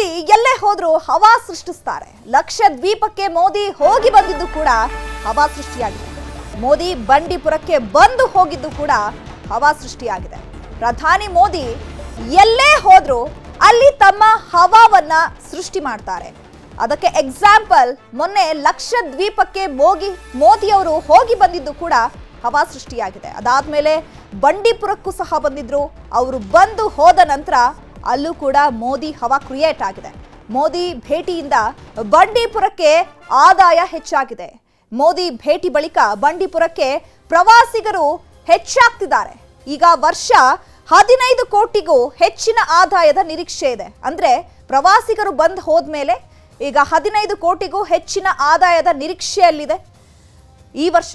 ಮೋದಿ ಎಲ್ಲೇ ಹೋದ್ರು ಹವಾ ಸೃಷ್ಟಿಸ್ತಾರೆ. ಲಕ್ಷದ್ವೀಪಕ್ಕೆ ಮೋದಿ ಹೋಗಿ ಬಂದಿದ್ದು ಕೂಡ ಹವಾ ಸೃಷ್ಟಿಯಾಗಿದೆ. ಮೋದಿ ಬಂಡೀಪುರಕ್ಕೆ ಬಂದು ಹೋಗಿದ್ದು ಕೂಡ ಹವಾ ಸೃಷ್ಟಿಯಾಗಿದೆ. ಪ್ರಧಾನಿ ಮೋದಿ ಎಲ್ಲೇ ಹೋದ್ರು ಅಲ್ಲಿ ತಮ್ಮ ಹವಾವನ್ನ ಸೃಷ್ಟಿ ಮಾಡ್ತಾರೆ. ಅದಕ್ಕೆ ಎಕ್ಸಾಂಪಲ್ ಮೊನ್ನೆ ಲಕ್ಷದ್ವೀಪಕ್ಕೆ ಮೋದಿ ಅವರು ಹೋಗಿ ಬಂದಿದ್ದು ಕೂಡ ಹವಾ ಸೃಷ್ಟಿಯಾಗಿದೆ. ಅದಾದ್ಮೇಲೆ ಬಂಡೀಪುರಕ್ಕೂ ಸಹ ಬಂದಿದ್ರು. ಅವರು ಬಂದು ಹೋದ ನಂತರ ಅಲ್ಲೂ ಕೂಡ ಮೋದಿ ಹವಾ ಕ್ರಿಯೇಟ್ ಆಗಿದೆ. ಮೋದಿ ಭೇಟಿಯಿಂದ ಬಂಡೀಪುರಕ್ಕೆ ಆದಾಯ ಹೆಚ್ಚಾಗಿದೆ. ಮೋದಿ ಭೇಟಿ ಬಳಿಕ ಬಂಡೀಪುರಕ್ಕೆ ಪ್ರವಾಸಿಗರು ಹೆಚ್ಚಾಗ್ತಿದ್ದಾರೆ. ಈಗ ವರ್ಷ 15 ಕೋಟಿಗೂ ಹೆಚ್ಚಿನ ಆದಾಯದ ನಿರೀಕ್ಷೆ ಇದೆ. ಅಂದ್ರೆ ಪ್ರವಾಸಿಗರು ಬಂದು ಹೋದ್ಮೇಲೆ ಈಗ 15 ಕೋಟಿಗೂ ಹೆಚ್ಚಿನ ಆದಾಯದ ನಿರೀಕ್ಷೆಯಲ್ಲಿದೆ ಈ ವರ್ಷ.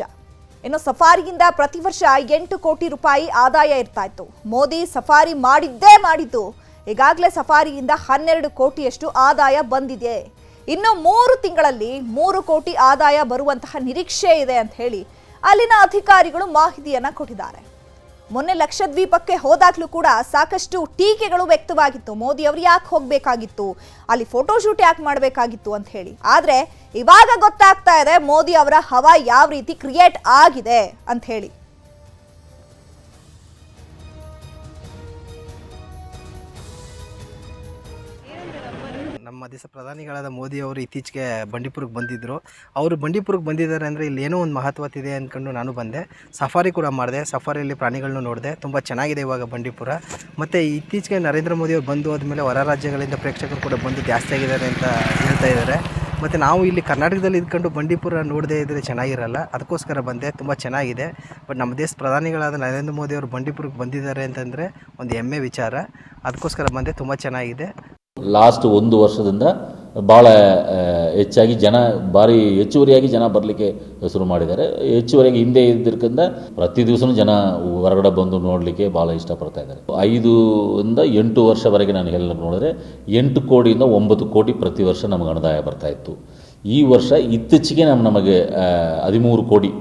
ಇನ್ನು ಸಫಾರಿಯಿಂದ ಪ್ರತಿ ವರ್ಷ 8 ಕೋಟಿ ರೂಪಾಯಿ ಆದಾಯ ಇರ್ತಾ ಇತ್ತು. ಮೋದಿ ಸಫಾರಿ ಮಾಡಿದ್ದು ಈಗಾಗಲೇ ಸಫಾರಿಯಿಂದ 12 ಕೋಟಿಯಷ್ಟು ಆದಾಯ ಬಂದಿದೆ. ಇನ್ನು 3 ತಿಂಗಳಲ್ಲಿ 3 ಕೋಟಿ ಆದಾಯ ಬರುವಂತಹ ನಿರೀಕ್ಷೆ ಇದೆ ಅಂತ ಹೇಳಿ ಅಲ್ಲಿನ ಅಧಿಕಾರಿಗಳು ಮಾಹಿತಿಯನ್ನ ಕೊಟ್ಟಿದ್ದಾರೆ. ಮೊನ್ನೆ ಲಕ್ಷದ್ವೀಪಕ್ಕೆ ಹೋದಾಗ್ಲೂ ಕೂಡ ಸಾಕಷ್ಟು ಟೀಕೆಗಳು ವ್ಯಕ್ತವಾಗಿತ್ತು. ಮೋದಿ ಅವರು ಯಾಕೆ ಹೋಗ್ಬೇಕಾಗಿತ್ತು, ಅಲ್ಲಿ ಫೋಟೋಶೂಟ್ ಯಾಕೆ ಮಾಡಬೇಕಾಗಿತ್ತು ಅಂತ ಹೇಳಿ. ಆದ್ರೆ ಇವಾಗ ಗೊತ್ತಾಗ್ತಾ ಇದೆ ಮೋದಿ ಅವರ ಹವಾ ಯಾವ ರೀತಿ ಕ್ರಿಯೇಟ್ ಆಗಿದೆ ಅಂತ ಹೇಳಿ. ನಮ್ಮ ದೇಶ ಪ್ರಧಾನಿಗಳಾದ ಮೋದಿ ಅವರು ಇತ್ತೀಚೆಗೆ ಬಂಡೀಪುರಕ್ಕೆ ಬಂದಿದ್ದರು. ಅವರು ಬಂಡೀಪುರಕ್ಕೆ ಬಂದಿದ್ದಾರೆ ಅಂದರೆ ಇಲ್ಲಿ ಏನೋ ಒಂದು ಮಹತ್ವತೆ ಅಂದ್ಕೊಂಡು ನಾನು ಬಂದೆ. ಸಫಾರಿ ಕೂಡ ಮಾಡಿದೆ. ಸಫಾರಿಯಲ್ಲಿ ಪ್ರಾಣಿಗಳನ್ನೂ ನೋಡಿದೆ. ತುಂಬ ಚೆನ್ನಾಗಿದೆ ಇವಾಗ ಬಂಡೀಪುರ. ಮತ್ತು ಇತ್ತೀಚೆಗೆ ನರೇಂದ್ರ ಮೋದಿ ಅವರು ಬಂದು ಹೋದ್ಮೇಲೆ ಹೊರ ರಾಜ್ಯಗಳಿಂದ ಪ್ರೇಕ್ಷಕರು ಕೂಡ ಬಂದು ಜಾಸ್ತಿ ಆಗಿದ್ದಾರೆ ಅಂತ ಹೇಳ್ತಾ ಇದ್ದಾರೆ. ಮತ್ತು ನಾವು ಇಲ್ಲಿ ಕರ್ನಾಟಕದಲ್ಲಿ ಇದ್ಕೊಂಡು ಬಂಡೀಪುರ ನೋಡದೇ ಇದ್ದರೆ ಚೆನ್ನಾಗಿರಲ್ಲ. ಅದಕ್ಕೋಸ್ಕರ ಬಂದೆ. ತುಂಬ ಚೆನ್ನಾಗಿದೆ. ಬಟ್ ನಮ್ಮ ದೇಶ ಪ್ರಧಾನಿಗಳಾದ ನರೇಂದ್ರ ಮೋದಿ ಅವರು ಬಂಡೀಪುರಕ್ಕೆ ಬಂದಿದ್ದಾರೆ ಅಂತಂದರೆ ಒಂದು ಹೆಮ್ಮೆ ವಿಚಾರ. ಅದಕ್ಕೋಸ್ಕರ ಬಂದೆ. ತುಂಬ ಚೆನ್ನಾಗಿದೆ. ಲಾಸ್ಟ್ 1 ವರ್ಷದಿಂದ ಭಾಳ ಹೆಚ್ಚಾಗಿ ಭಾರಿ ಹೆಚ್ಚುವರಿಯಾಗಿ ಜನ ಬರಲಿಕ್ಕೆ ಶುರು ಮಾಡಿದ್ದಾರೆ. ಹೆಚ್ಚುವರಿಯಾಗಿ ಹಿಂದೆ ಇದ್ದಿರ್ಕಿಂತ ಪ್ರತಿ ದಿವಸನೂ ಜನ ಹೊರಗಡೆ ಬಂದು ನೋಡಲಿಕ್ಕೆ ಭಾಳ ಇಷ್ಟಪಡ್ತಾ ಇದ್ದಾರೆ. 5 ಇಂದ 8 ವರ್ಷವರೆಗೆ ನಾನು ಎಲ್ಲ ನೋಡಿದ್ರೆ 8 ಕೋಟಿಯಿಂದ 9 ಕೋಟಿ ಪ್ರತಿ ವರ್ಷ ನಮಗೆ ಆದಾಯ ಬರ್ತಾಯಿತ್ತು. ಈ ವರ್ಷ ಇತ್ತೀಚೆಗೆ ನಮಗೆ 13 ಕೋಟಿ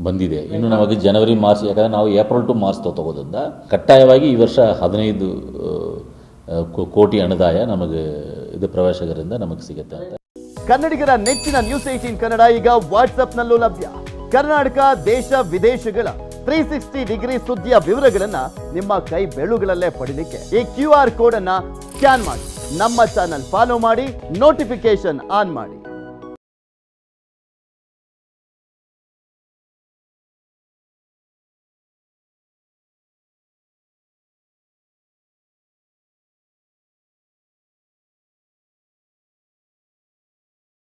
ಬಂದಿದೆ. ಇನ್ನು ನಮಗೆ ಜನವರಿ ಮಾರ್ಚ್, ಯಾಕಂದರೆ ನಾವು ಏಪ್ರಿಲ್ ಟು ಮಾರ್ಚ್ ತಗೋದ್ರಿಂದ ಕಡ್ಡಾಯವಾಗಿ ಈ ವರ್ಷ 15 ಕೋಟಿ ಆದಾಯ ನಮಗೆ ಇದು ಪ್ರವಾಸಿಗರಿಂದ ನಮಗೆ ಸಿಗುತ್ತೆ ಅಂತ. ಕನ್ನಡಿಗರ ನೆಚ್ಚಿನ ನ್ಯೂಸ್ 18 ಕನ್ನಡ ಈಗ ವಾಟ್ಸ್ಆಪ್ನಲ್ಲೂ ಲಭ್ಯ. ಕರ್ನಾಟಕ, ದೇಶ ವಿದೇಶಗಳ 360 ಡಿಗ್ರಿ ಸುದ್ದಿಯ ವಿವರಗಳನ್ನ ನಿಮ್ಮ ಕೈ ಬೆಳುಗಳಲ್ಲೇ ಪಡಿಲಿಕ್ಕೆ ಈ QR ಕೋಡ್ ಅನ್ನ ಸ್ಕ್ಯಾನ್ ಮಾಡಿ, ನಮ್ಮ ಚಾನಲ್ ಫಾಲೋ ಮಾಡಿ, ನೋಟಿಫಿಕೇಶನ್ ಆನ್ ಮಾಡಿ.